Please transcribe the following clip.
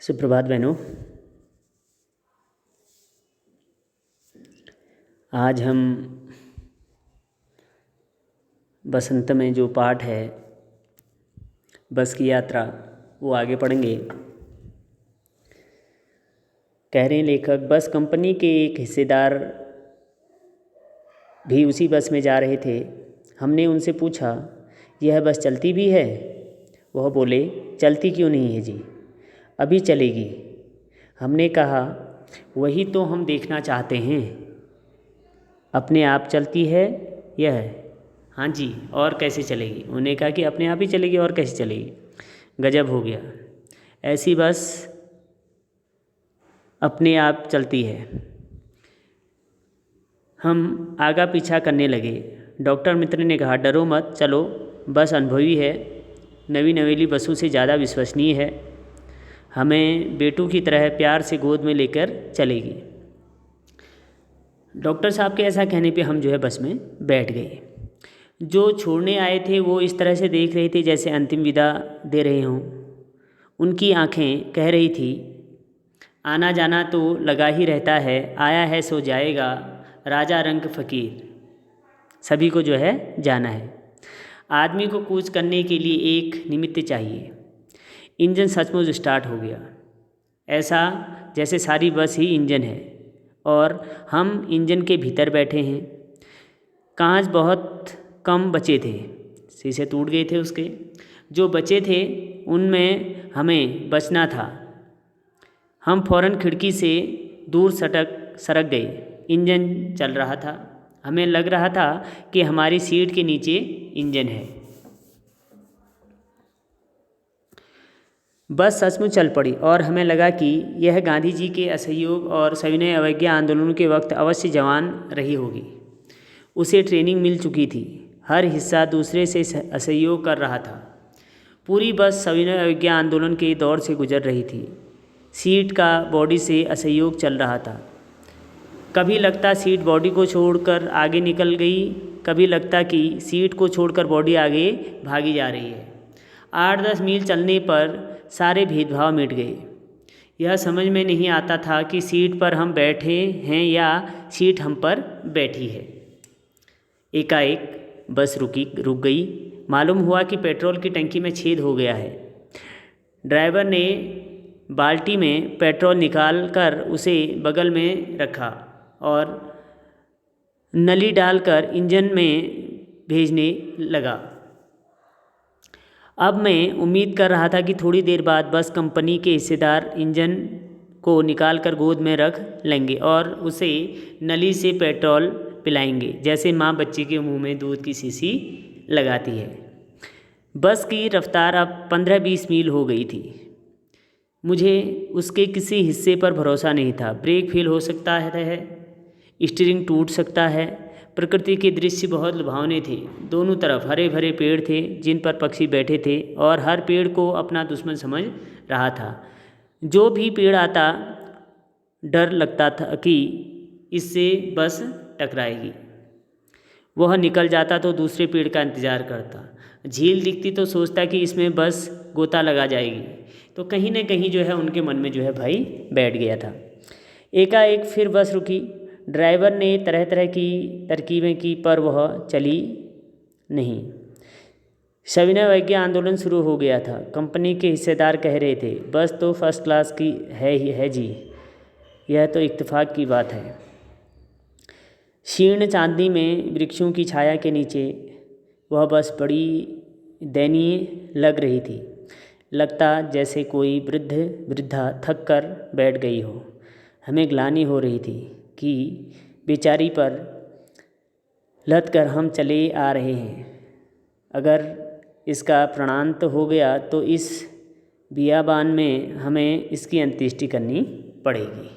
सुप्रभात बहनों। आज हम बसंत में जो पाठ है बस की यात्रा वो आगे पढ़ेंगे। कह रहे हैं लेखक, बस कंपनी के एक हिस्सेदार भी उसी बस में जा रहे थे। हमने उनसे पूछा, यह बस चलती भी है? वह बोले, चलती क्यों नहीं है जी, अभी चलेगी। हमने कहा, वही तो हम देखना चाहते हैं, अपने आप चलती है यह? हाँ जी, और कैसे चलेगी? उन्होंने कहा कि अपने आप ही चलेगी, और कैसे चलेगी। गजब हो गया, ऐसी बस अपने आप चलती है। हम आगा पीछा करने लगे। डॉक्टर मित्र ने कहा, डरो मत, चलो, बस अनुभवी है, नवी नवेली बसों से ज़्यादा विश्वसनीय है, हमें बेटों की तरह प्यार से गोद में लेकर चलेगी। डॉक्टर साहब के ऐसा कहने पे हम जो है बस में बैठ गए। जो छोड़ने आए थे वो इस तरह से देख रहे थे जैसे अंतिम विदा दे रहे हों। उनकी आंखें कह रही थी, आना जाना तो लगा ही रहता है, आया है सो जाएगा, राजा रंग फ़कीर, सभी को जो है जाना है। आदमी को कूच करने के लिए एक निमित्त चाहिए। इंजन सचमुच स्टार्ट हो गया, ऐसा जैसे सारी बस ही इंजन है और हम इंजन के भीतर बैठे हैं। कांच बहुत कम बचे थे, शीशे टूट गए थे उसके। जो बचे थे उनमें हमें बचना था। हम फौरन खिड़की से दूर सरक गए। इंजन चल रहा था, हमें लग रहा था कि हमारी सीट के नीचे इंजन है। बस सचमुच चल पड़ी और हमें लगा कि यह गांधी जी के असहयोग और सविनय अवज्ञा आंदोलनों के वक्त अवश्य जवान रही होगी। उसे ट्रेनिंग मिल चुकी थी, हर हिस्सा दूसरे से असहयोग कर रहा था। पूरी बस सविनय अवज्ञा आंदोलन के दौर से गुजर रही थी। सीट का बॉडी से असहयोग चल रहा था। कभी लगता सीट बॉडी को छोड़कर आगे निकल गई, कभी लगता कि सीट को छोड़कर बॉडी आगे भागी जा रही है। 8-10 मील चलने पर सारे भेदभाव मिट गए। यह समझ में नहीं आता था कि सीट पर हम बैठे हैं या सीट हम पर बैठी है। एकाएक बस रुक गई। मालूम हुआ कि पेट्रोल की टंकी में छेद हो गया है। ड्राइवर ने बाल्टी में पेट्रोल निकाल कर उसे बगल में रखा और नली डालकर इंजन में भेजने लगा। अब मैं उम्मीद कर रहा था कि थोड़ी देर बाद बस कंपनी के हिस्सेदार इंजन को निकाल कर गोद में रख लेंगे और उसे नली से पेट्रोल पिलाएंगे, जैसे माँ बच्चे के मुंह में दूध की शीशी लगाती है। बस की रफ्तार अब 15-20 मील हो गई थी। मुझे उसके किसी हिस्से पर भरोसा नहीं था। ब्रेक फेल हो सकता है, स्टीयरिंग टूट सकता है। प्रकृति के दृश्य बहुत लुभावने थे। दोनों तरफ हरे भरे पेड़ थे जिन पर पक्षी बैठे थे और हर पेड़ को अपना दुश्मन समझ रहा था। जो भी पेड़ आता डर लगता था कि इससे बस टकराएगी। वह निकल जाता तो दूसरे पेड़ का इंतज़ार करता। झील दिखती तो सोचता कि इसमें बस गोता लगा जाएगी। तो कहीं न कहीं जो है उनके मन में जो है भय बैठ गया था। एकाएक फिर बस रुकी। ड्राइवर ने तरह तरह की तरकीबें की पर वह चली नहीं। सविनय अवज्ञा आंदोलन शुरू हो गया था। कंपनी के हिस्सेदार कह रहे थे, बस तो फर्स्ट क्लास की है जी, यह तो इत्तेफाक की बात है। क्षीण चांदनी में वृक्षों की छाया के नीचे वह बस बड़ी दयनीय लग रही थी। लगता जैसे कोई वृद्धा थक कर बैठ गई हो। हमें ग्लानि हो रही थी कि बेचारी पर लद कर हम चले आ रहे हैं। अगर इसका प्राणांत हो गया तो इस बियाबान में हमें इसकी अंत्येष्टि करनी पड़ेगी।